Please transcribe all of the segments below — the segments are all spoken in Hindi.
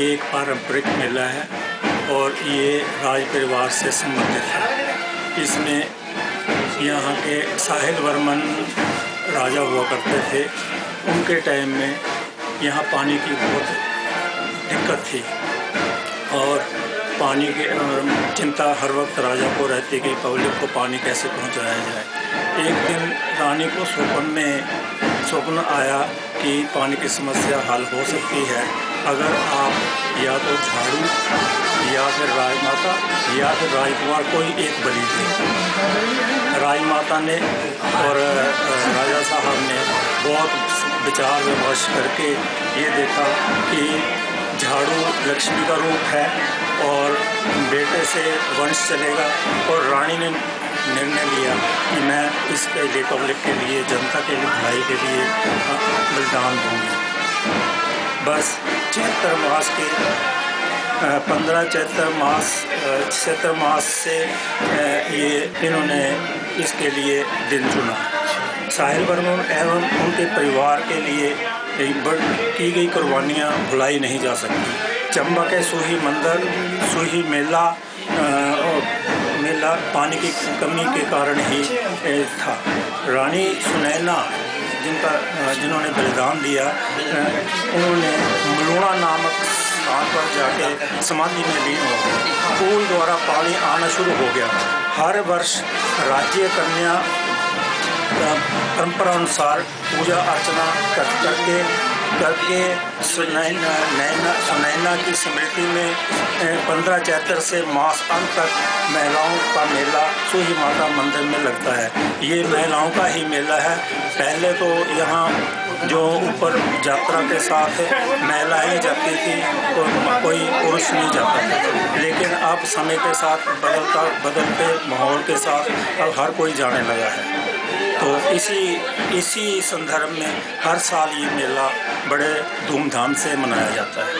ये एक पारंपरिक मेला है और ये राज परिवार से संबंधित है। इसमें यहाँ के साहिल वर्मन राजा हुआ करते थे। उनके टाइम में यहाँ पानी की बहुत दिक्कत थी और पानी की चिंता हर वक्त राजा को रहती कि पब्लिक को पानी कैसे पहुँचाया जाए। एक दिन रानी को स्वप्न आया कि पानी की समस्या हल हो सकती है अगर आप या तो झाड़ू या फिर राजमाता या फिर राजकुमार कोई एक बलि दे। राजमाता ने और राजा साहब ने बहुत विचार विमर्श करके ये देखा कि झाड़ू लक्ष्मी का रूप है और बेटे से वंश चलेगा और रानी ने निर्णय लिया कि मैं इसके लिए पब्लिक के लिए जनता के लिए भलाई के लिए बलिदान दूंगी। बस चैत्र मास के 15 चैत्र मास से ये इन्होंने इसके लिए दिन चुना। साहिल वर्मन एवं उनके परिवार के लिए की गई कुर्बानियाँ भुलाई नहीं जा सकती। चंबा के सूही मंदिर सूही मेला पानी की कमी के कारण ही था। रानी सुनैना जिन्होंने बलिदान दिया, उन्होंने मलूणा नामक स्थान पर जाके समाधि में लीन हो गए। पूल द्वारा पानी आना शुरू हो गया। हर वर्ष राज्य कन्या परंपरा अनुसार पूजा अर्चना करके सुनैना की स्मृति में 15 चैत्र से मास अंत तक महिलाओं का मेला सूही माता मंदिर में लगता है। ये महिलाओं का ही मेला है। पहले तो यहाँ जो ऊपर यात्रा के साथ महिलाएं जाती थी तो कोई पुरुष नहीं जाता था, लेकिन अब समय के साथ बदलते माहौल के साथ अब हर कोई जाने लगा है। तो इसी संदर्भ में हर साल ये मेला बड़े धूमधाम से मनाया जाता है।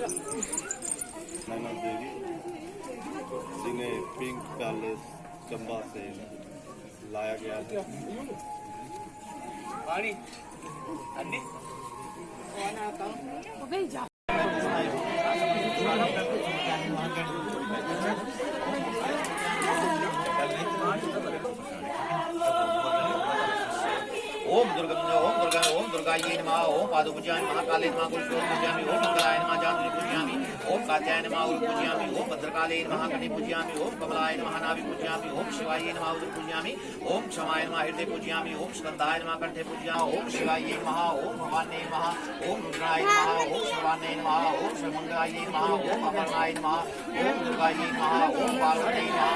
नैना देवी जिन्हें पिंक पैलेस चंबा से लाया गया है। ओम दुर्गायै नमः। ओम पादपूज्यामि महाकाले नमः। गुरुपूज्यामि। ओम मंगलाय नमः। जानवी पूज्यामि। ओम कात्याय नमः। उर पूज्यामि। ओम भद्रकाले नमः। कणे पूज्यामि। ओम कमलाय नमः। नाभि पूज्यामि। ओम शिवाय नमः। उदर पूज्यामि। ओम क्षमाय नमः। हृदय पूज्यामि। ओम स्कंदाय नमः। कंठे पूज्यामि। ओम शिवाय नमः। ओम भवान्यै नमः। ओम रुद्राय नमः। ओम शिवान्यै नमः। ओम श्रीमंगलायै नमः। ओम अमरनाय नमः। ओम दुर्गायै नमः। ओम पार्वत्यै नमः।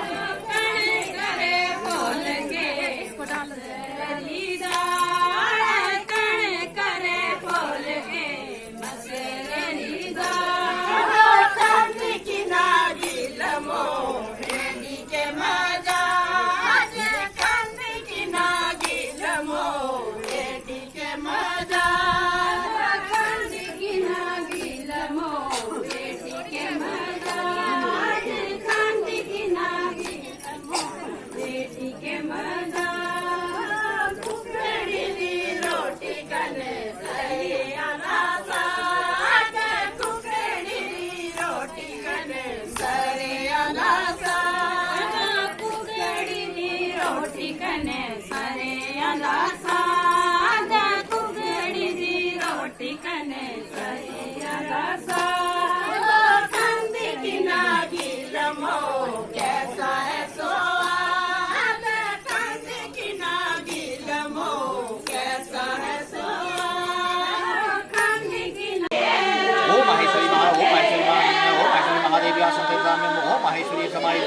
माहेश्वरी समाहित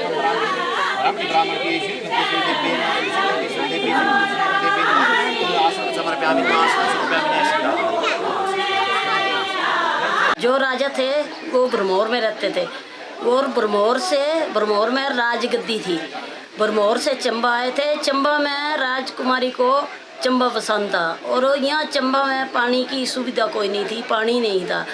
ब्राह्मण की जो राजा थे वो भरमौर में रहते थे और भरमौर में राजगद्दी थी। भरमौर से चंबा आए थे। चंबा में राजकुमारी को चंबा पसंद था और यहाँ चंबा में पानी की सुविधा कोई नहीं थी, पानी नहीं था।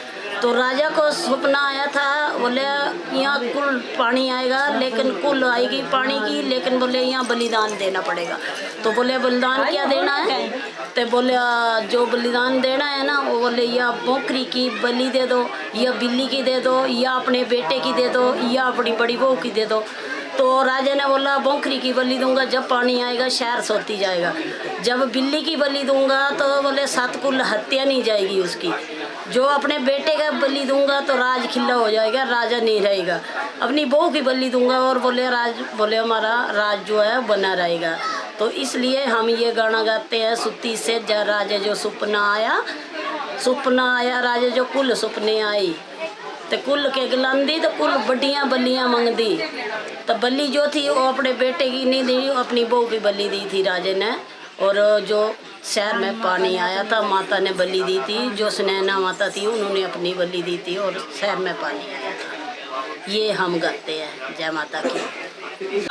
तो राजा को सपना आया था, बोले यहाँ कुल पानी आएगा लेकिन कुल आएगी पानी की, लेकिन बोले यहाँ बलिदान देना पड़ेगा। तो बोले बलिदान क्या देना है? तो बोले जो बलिदान देना है ना वो बोले या बकरी की बलि दे दो, या बिल्ली की दे दो, या अपने बेटे की दे दो, या अपनी बड़ी बहू की दे दो। तो राजा ने बोला बकरी की बलि दूंगा, जब पानी आएगा शहर सोती जाएगा। जब बिल्ली की बलि दूंगा तो बोले 7 कुल हत्या नहीं जाएगी उसकी। जो अपने बेटे का बलि दूंगा तो राज खिल्ला हो जाएगा, राजा नहीं रहेगा। अपनी बहू की बलि दूंगा और बोले हमारा राज जो है बना रहेगा। तो इसलिए हम ये गाना गाते हैं, सुती से जा राजा जो सपना आया राजा जो कुल सपने आई। तो कुल के गलांदी तो कुल बड्डियाँ बलियाँ मंगदी। तो बलि जो थी वो अपने बेटे की नहीं दी, अपनी बहू की बलि दी थी राजे ने। और जो शहर में पानी आया था माता ने बलि दी थी, जो सुनैना माता थी उन्होंने अपनी बलि दी थी और शहर में पानी आया था। ये हम गाते हैं। जय माता की।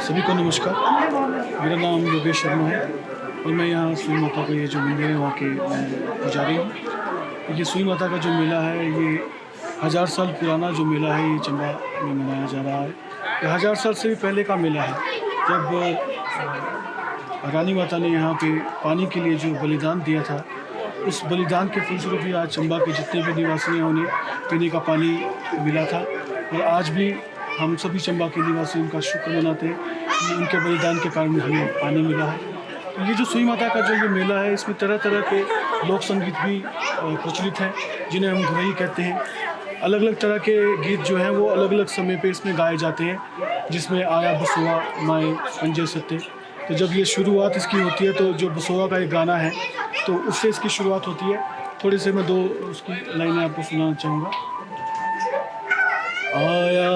सभी को नमस्कार। मेरा नाम योगेश शर्मा है और मैं यहाँ सुई माता का ये जो मंदिर है वहाँ के पुजारी हूँ। ये सुई माता का जो मेला है ये 1000 साल पुराना जो मेला है ये चंबा में मनाया जा रहा है। ये 1000 साल से भी पहले का मेला है, जब रानी माता ने यहाँ पे पानी के लिए जो बलिदान दिया था, उस बलिदान के फलस्वरूप ही आज चंबा के जितने भी निवासी हैं उन्हें पीने का पानी मिला था। और आज भी हम सभी चंबा के निवासी उनका शुक्र मनाते हैं कि उनके बलिदान के कारण हमें पानी मिला है। तो ये जो सुई माता का जो ये मेला है, इसमें तरह तरह के लोक संगीत भी प्रचलित हैं, जिन्हें हम घुरई कहते हैं। अलग अलग तरह के गीत जो हैं वो अलग अलग समय पे इसमें गाए जाते हैं, जिसमें आया बसुआ माए पंजे सत्ते। तो जब ये शुरुआत इसकी होती है तो जो बसुआ का एक गाना है तो उससे इसकी शुरुआत होती है। थोड़े से मैं 2 उसकी लाइनें आपको सुनाना चाहूँगा। आया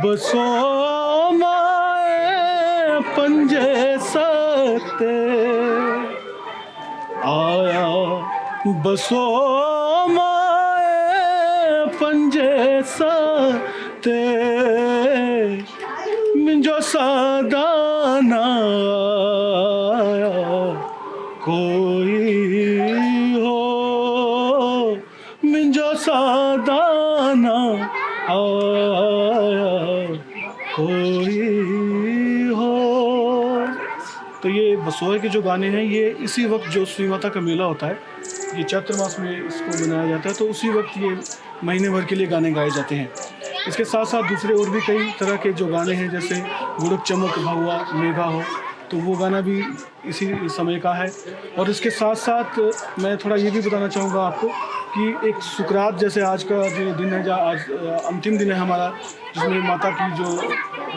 बसुआ माए पंजे सत्ते, आया बसुआ माए पंजे सत्ते, मिंजो सदाना आया कोई हो, मिंजो सदाना आया कोई हो। तो ये बसोए के जो गाने हैं ये इसी वक्त जो सुई माता का मेला होता है, ये चैत्र मास में इसको मनाया जाता है, तो उसी वक्त ये महीने भर के लिए गाने गाए जाते हैं। इसके साथ साथ दूसरे और भी कई तरह के जो गाने हैं, जैसे गुड़क चमक भहुआ मेघा हो, तो वो गाना भी इसी समय का है। और इसके साथ साथ मैं थोड़ा ये भी बताना चाहूँगा आपको कि एक सुकरात, जैसे आज का जो दिन है, आज अंतिम दिन है हमारा, जिसमें माता की जो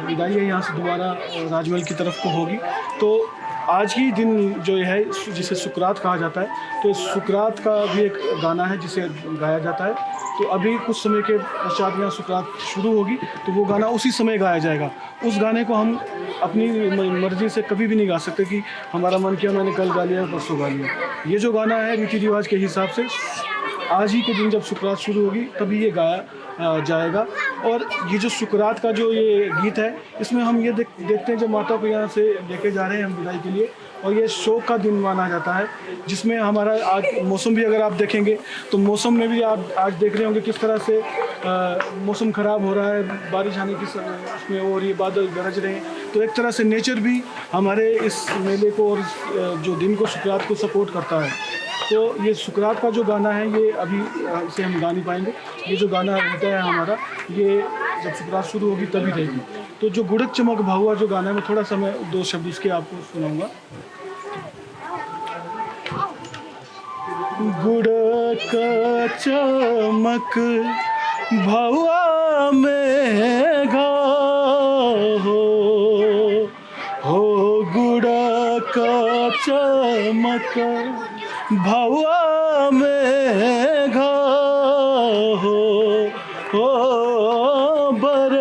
विदाई है यहाँ से दोबारा राजमहल की तरफ को होगी, तो आज ही दिन जो है जिसे सुकरात कहा जाता है, तो सुकरात का भी एक गाना है जिसे गाया जाता है। तो अभी कुछ समय के पश्चात में सुकरात शुरू होगी, तो वो गाना उसी समय गाया जाएगा। उस गाने को हम अपनी मर्ज़ी से कभी भी नहीं गा सकते कि हमारा मन किया मैंने कल गा लिया परसों गा लिया। ये जो गाना है रीति रिवाज के हिसाब से आज ही के दिन जब सुकरात शुरू होगी तभी ये गाया जाएगा। और ये जो सुकरात का जो ये गीत है, इसमें हम ये देखते हैं जब माता को यहाँ से लेके जा रहे हैं हम विदाई के लिए, और ये शोक का दिन माना जाता है, जिसमें हमारा आज मौसम भी अगर आप देखेंगे तो मौसम में भी आप आज देख रहे होंगे किस तरह से मौसम ख़राब हो रहा है, बारिश आने की उसमें, और ये बादल गरज रहे हैं। तो एक तरह से नेचर भी हमारे इस मेले को और जो दिन को सुकरात को सपोर्ट करता है। तो ये सुकरात का जो गाना है ये अभी इसे हम गा नहीं पाएंगे। ये जो गाना होता है हमारा, ये जब सुकरात शुरू होगी तभी रहेगी। तो जो गुड़क चमक भहुआ जो गाना है, मैं थोड़ा सा मैं 2 शब्द उसके आपको सुनाऊंगा। गुड़क चमक भहुआ मेघा हो गुड़क चमक भहुआ मेघा हो बर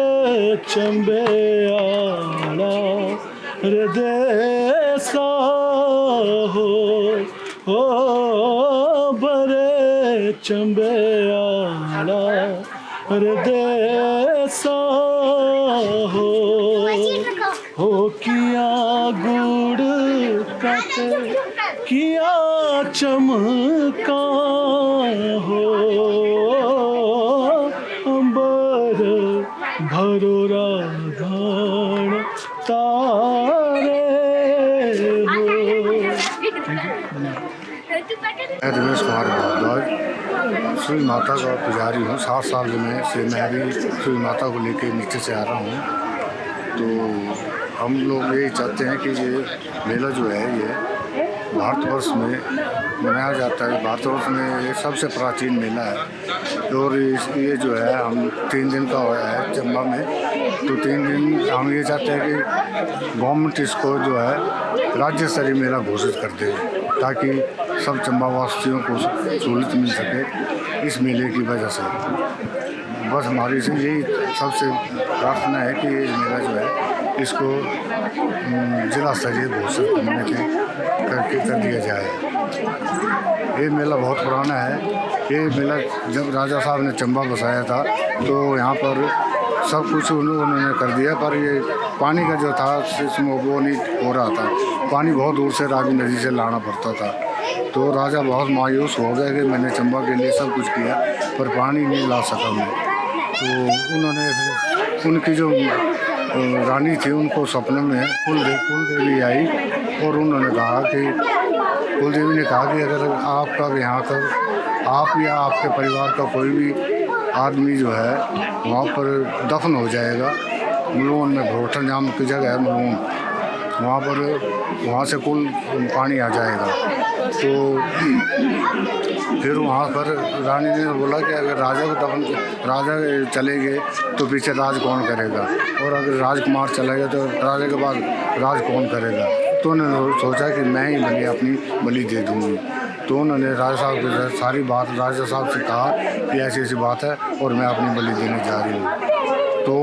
चंबे आला हृदयसा हो बर चंबे आला हृदयसा हो किया गुड़ काटे किया चमका हो अंबर भरो राधान तारे हो। मैं दिनेश कुमार भारद्वाज सुई माता का पुजारी हूँ। 7 साल में से मैं भी सुई माता को लेकर नीचे से आ रहा हूँ। तो हम लोग यही चाहते हैं कि ये मेला जो है ये भारतवर्ष में मनाया जाता है। भारतवर्ष में ये सबसे प्राचीन मेला है और ये जो है हम 3 दिन का है चंबा में। तो 3 दिन हम ये चाहते हैं कि गवर्नमेंट इसको जो है राज्य स्तरीय मेला घोषित कर दे, ताकि सब चंबा वासियों को सहूलियत मिल सके इस मेले की वजह से। बस हमारी से यही सबसे प्रार्थना है कि ये मेला जो है इसको जिला स्तरीय घोषित करके कर दिया जाए। ये मेला बहुत पुराना है। ये मेला जब राजा साहब ने चंबा बसाया था तो यहाँ पर सब कुछ उन्होंने कर दिया, पर ये पानी का जो था इसमें वो नहीं हो रहा था। पानी बहुत दूर से रावी नदी से लाना पड़ता था। तो राजा बहुत मायूस हो गया कि मैंने चंबा के लिए सब कुछ किया पर पानी नहीं ला सका मैं। तो उन्होंने उनकी जो रानी थी उनको सपने में कुल देवी आई और उन्होंने कहा कि कुल देवी ने कहा कि अगर आपका यहाँ पर आप या आपके परिवार का कोई भी आदमी जो है वहाँ पर दफन हो जाएगा, मलून में भोटर नाम की जगह है मलून, वहाँ से कुल पानी आ जाएगा। तो फिर वहाँ पर रानी ने बोला कि अगर राजा चले गए तो पीछे राज कौन करेगा, और अगर राजकुमार चला गया तो राजा के बाद राज कौन करेगा। तो उन्होंने सोचा कि मैं ही अपनी बलि दे दूँगी। तो उन्होंने राजा साहब के सारी बात राजा साहब से कहा कि ऐसी ऐसी बात है और मैं अपनी बलि देने जा रही हूँ। तो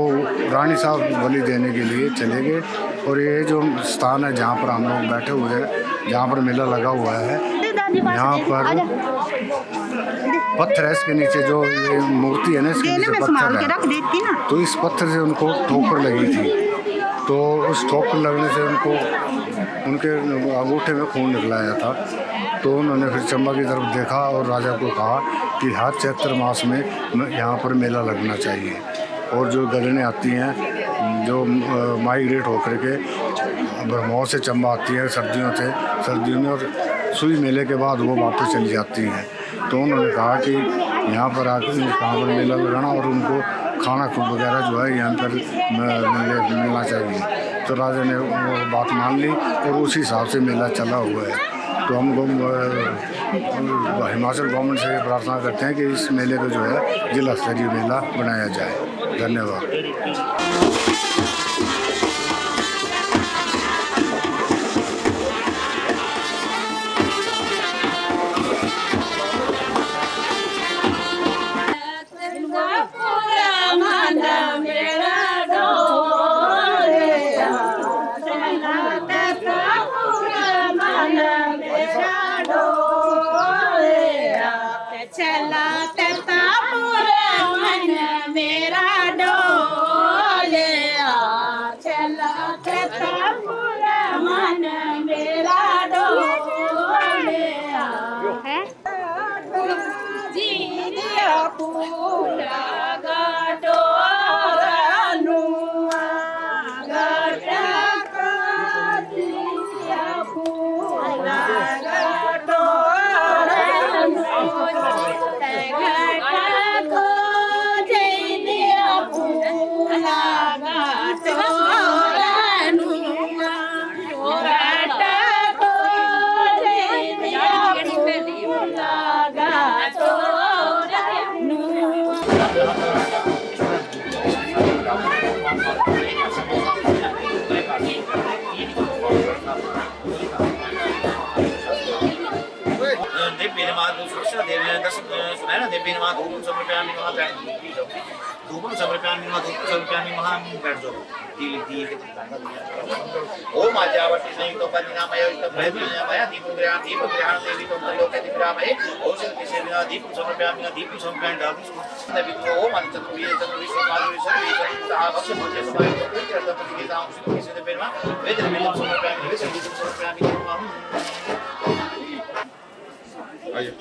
रानी साहब बलि देने के लिए चले गए और ये जो स्थान है जहाँ पर हम लोग बैठे हुए हैं, जहाँ पर मेला लगा हुआ है, यहाँ पर पत्थर है, इसके नीचे जो ये मूर्ति है ना, इसके नीचे पत्थर है। तो इस पत्थर से उनको ठोकर लगी थी, तो उस ठोकर लगने से उनके अंगूठे में खून निकलाया था। तो उन्होंने फिर चंबा की तरफ देखा और राजा को कहा कि हर चैत्र मास में यहाँ पर मेला लगना चाहिए, और जो गदनें आती हैं जो माइग्रेट होकर के भरमौर से चंबा आती है सर्दियों में, और सुई मेले के बाद वो वापस चली जाती हैं। तो उन्होंने कहा कि यहाँ पर आकर कहाँ पर मेला लगाना और उनको खाना वगैरह जो है यहाँ पर मिलना चाहिए। तो राजा ने वो बात मान ली और उसी हिसाब से मेला चला हुआ है। तो हम हिमाचल गवर्नमेंट से प्रार्थना करते हैं कि इस मेले को जो है जिला स्तरीय मेला बनाया जाए। धन्यवाद। ओम आद्यावती संयुक्तो परिणामयो इत्तमया दीपग्रहण देवी तो लोके दिव्यामहे ओम शक्ति सेविना दीप समर्पयामि दीप समर्पयामि दादी ओम चतुर्वी काली सर्वी तावस्य मुझे समाय तो चतुर्वी की ताम से पेरमा वेद में समर्पयामि वे सभी समर्पयामि आइए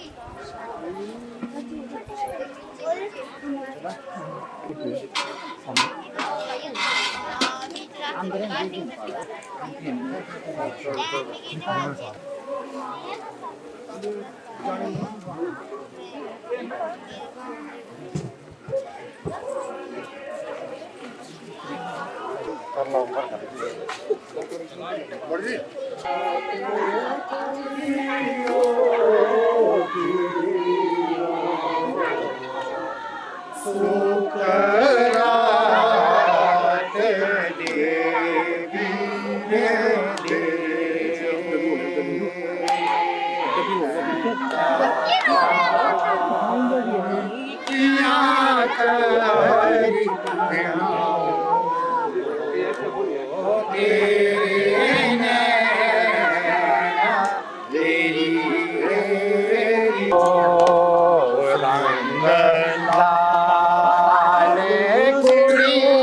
लाल कुड़ी